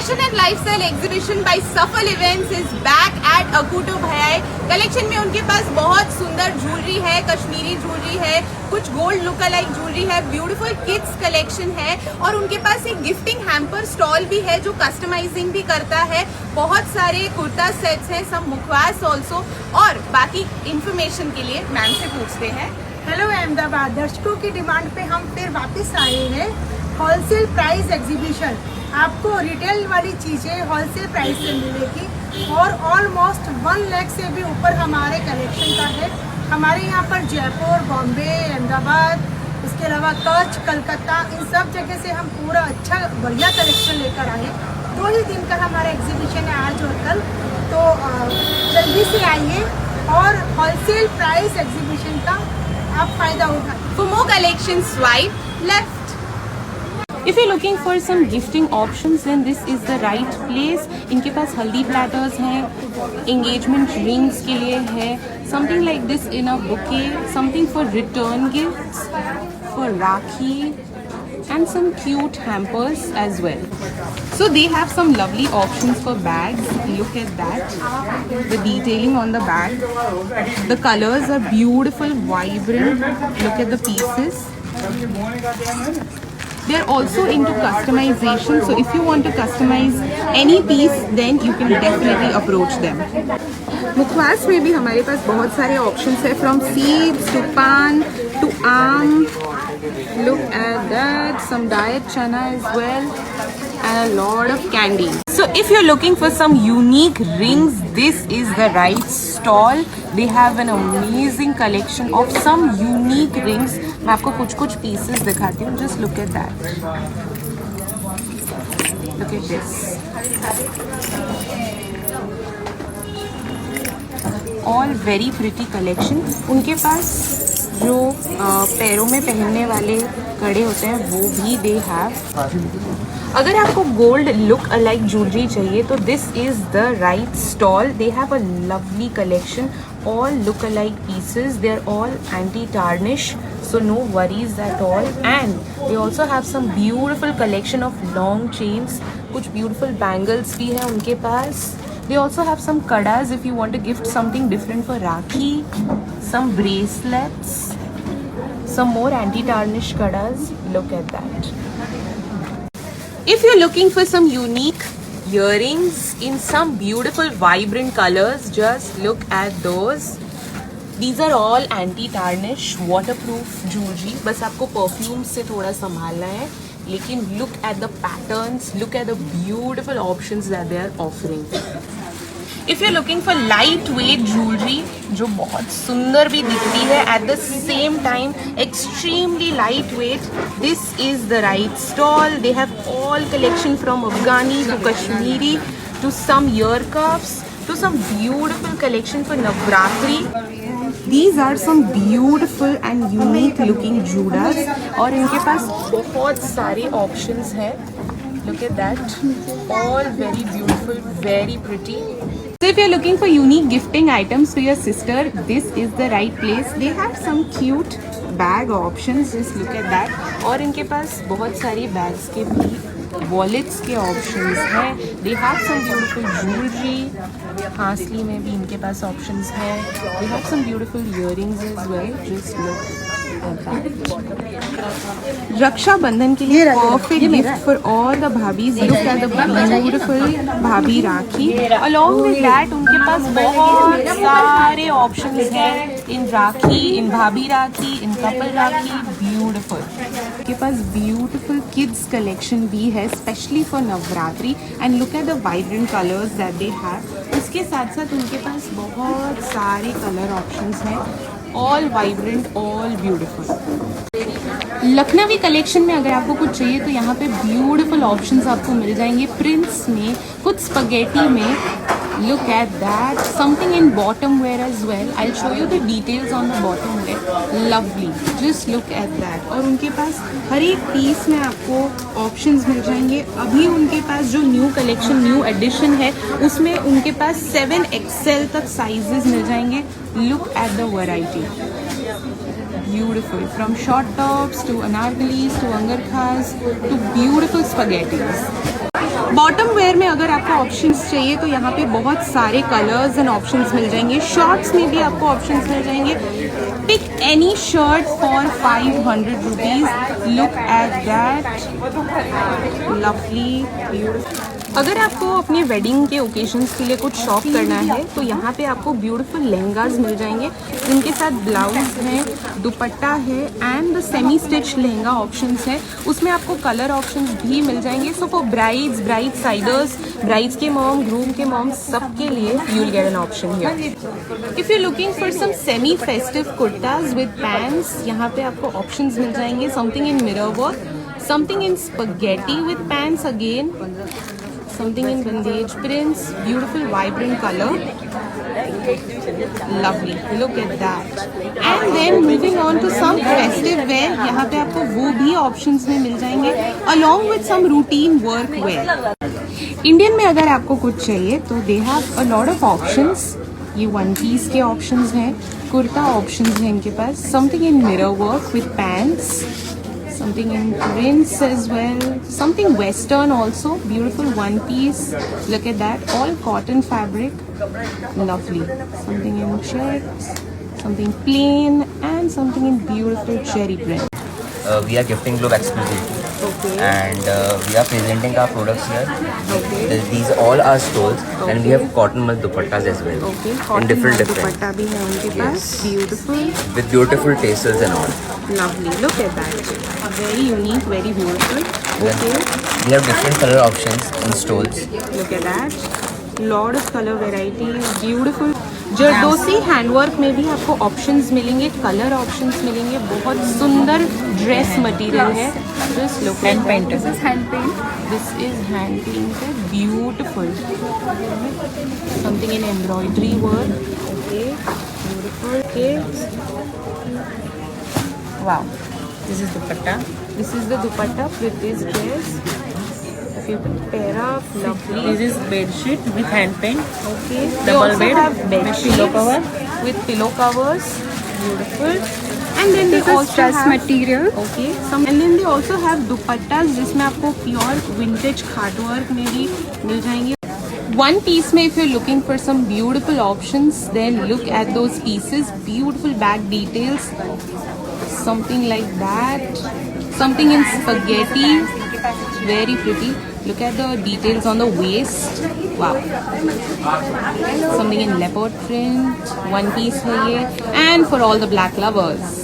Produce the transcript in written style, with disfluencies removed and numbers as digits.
Fashion and lifestyle exhibition by Safal events is back at अकुटो भयाई। Collection में उनके पास बहुत सुंदर ज्वेलरी है, कश्मीरी ज्वेलरी है, कुछ गोल्ड लुक अलाइक ज्वेलरी है, ब्यूटीफुल किड्स कलेक्शन है और उनके पास एक गिफ्टिंग हैम्पर स्टॉल भी है जो कस्टमाइजिंग भी करता है। बहुत सारे कुर्ता सेट्स हैं, सब मुखवास ऑल्सो। और बाकी इंफॉर्मेशन के लिए मैम से पूछते हैं। हेलो अहमदाबाद, दर्शकों की डिमांड पे हम फिर वापस आए हैं। होलसेल प्राइस एग्जीबिशन, आपको रिटेल वाली चीज़ें होलसेल प्राइस से मिलेगी और ऑलमोस्ट 1 लाख से भी ऊपर हमारे कलेक्शन का है। हमारे यहाँ पर जयपुर, बॉम्बे, अहमदाबाद, इसके अलावा कच्छ, कलकत्ता, इन सब जगह से हम पूरा अच्छा बढ़िया कलेक्शन लेकर आए। 2 ही दिन का हमारा एग्जीबिशन है, आज और कल, तो जल्दी से आइए और होलसेल प्राइस एग्जीबिशन का आप फायदा उठाएं। For more collections, swipe left. If you're looking for some gifting options, then this is the right place. इनके पास हल्दी प्लेटर्स हैं, engagement rings के लिए है, something like this in a bouquet, something for return gifts, for Rakhi, and some cute hampers as well. So they have some lovely options for bags. Look at that. The detailing on the bag. The colors are beautiful, vibrant. Look at the pieces. They are also into customization. So if you want to customize any piece, then you can definitely approach them. मुखवास में भी हमारे पास बहुत सारे options है, from seeds to pan to aam. Look at that, some diet chana as well, and a lot of candy. So if you're looking for some unique rings, this is the right stall. They have an amazing collection of some unique rings. मैं आपको कुछ pieces दिखाती हूँ. Just look at that. Look at this. All very pretty collection. उनके पास जो पैरों में पहनने वाले कड़े होते हैं वो भी दे हैव। अगर आपको गोल्ड लुक अलाइक ज्वेलरी चाहिए तो this is the right stall. They have a lovely collection, all look alike pieces, they are all anti tarnish, so no worries at all. And they also have some beautiful collection of long chains, कुछ beautiful bangles भी है उनके पास. They also have some kadas if you want to gift something different for Rakhi, some bracelets, some more anti-tarnish kadas. Look at that. If you're looking for some unique earrings in some beautiful vibrant colors, just look at those. These are all anti-tarnish, waterproof jewelry. बस आपको perfume से थोड़ा संभालना है, लेकिन look at the patterns, look at the beautiful options that they are offering. If you're looking for lightweight jewelry, जो बहुत सुंदर भी दिखती है, at the same time extremely lightweight, this is the right stall. They have all collection from Afghani to Kashmiri to some ear cuffs to some beautiful collection for Navratri. These are some beautiful and unique looking judas और इनके पास बहुत सारे options हैं. Look at that, all very beautiful, very pretty. So if you're looking for unique gifting items to your sister, this is the right place. They have some cute bag options, just look at that. और इनके पास बहुत सारी bags के भी wallets के options हैं. They have some beautiful jewellery, हासली में भी इनके पास ऑप्शंस हैं. They have some beautiful earrings as well. Just look at that. Rakshabandhan के लिए perfect gift for all the bhabhis. Look at the beautiful bhabhi rakhi. Along with that उनके पास बहुत सारे ऑप्शंस हैं इन राखी, इन भाभी राखी, इन कपल राखी. ब्यूटीफुल. उनके पास ब्यूटीफुल किड्स कलेक्शन भी है, specially for Navratri. And look at the vibrant colours that they have. उसके साथ साथ उनके पास बहुत सारे कलर ऑप्शंस हैं, all vibrant, all beautiful. Lucknowi collection में अगर आपको कुछ चाहिए तो यहाँ पे ब्यूटीफुल ऑप्शंस आपको मिल जाएंगे. प्रिंट्स में, कुछ स्पगेटी में. Look at that, something in bottom wear as well. I'll show you the details on the bottom wear. Lovely, just look at that. और उनके पास हर एक पीस में आपको ऑप्शंस मिल जाएंगे. अभी उनके पास जो न्यू कलेक्शन, न्यू एडिशन है, उसमें उनके पास 7XL तक साइजेस मिल जाएंगे. Look at the variety. Beautiful, from short tops to anarkalis to angarkhas to beautiful spaghettis. Bottom wear में अगर आपको ऑप्शंस चाहिए तो यहाँ पे बहुत सारे कलर्स एंड ऑप्शंस मिल जाएंगे। शर्ट्स में भी आपको ऑप्शंस मिल जाएंगे। Pick any shirt for 500 rupees. Look at that, lovely, beautiful. अगर आपको अपने वेडिंग के ओकेजन्स के लिए कुछ शॉप करना है तो यहाँ पे आपको ब्यूटीफुल लहंगाज मिल जाएंगे। उनके साथ ब्लाउज है, दुपट्टा है and the semi stitch lehenga options है। उसमें आपको कलर ऑप्शंस भी मिल जाएंगे। So for brides, bride siders, brides के मॉम, ग्रूम के मॉम, सबके लिए you will get an option here. If you looking for some semi festive kurtas with pants, यहाँ पे आपको ऑप्शंस मिल जाएंगे। Something in mirror work, something in spaghetti with pants again, something in bandage prints, beautiful vibrant color, lovely, look at that. And then moving on to some festive wear, यहाँ पे आपको वो भी options में मिल जाएंगे along with some routine work wear. Indian में अगर आपको कुछ चाहिए तो they have a lot of options. ये वन पीस के options हैं, कुर्ता options हैं इनके पास, something in mirror work with pants, something in prints as well, something western also, beautiful one piece, look at that, all cotton fabric, lovely, something in checks, something plain and something in beautiful cherry print. We are gifting Globe exclusive. Okay. And we are presenting our products here. Okay. These all are stores, and we have cotton mal dupattas as well. Okay, in cotton different दुपट्टा भी है उनके पास, beautiful, with beautiful tassels and all. lovely, look at that, very unique, very beautiful. Okay, We have different color options in stores. look at that, lot of color varieties, beautiful. Zardozi handwork में भी आपको options मिलेंगे, colour options मिलेंगे। बहुत सुंदर dress material है। This look hand paint, this is hand paint, this is hand painted, beautiful, something in embroidery work, okay, beautiful, okay, wow, this is dupatta, this is the dupatta with this dress. If you pair up, lovely. This is bed sheet with hand paint. Okay. They Double also bed have bed with pillow sheets cover. with pillow covers. Beautiful. And then they also have material. okay. And then they also have dupattas जिसमें आपको pure vintage खाट work में भी मिल जाएंगे. One piece में if you're looking for some beautiful options, then look at those pieces. Beautiful back details. Something like that. Something in spaghetti. Very pretty. Look at the details on the waist. Wow. Something in leopard print. One piece है ये. And for all the black lovers,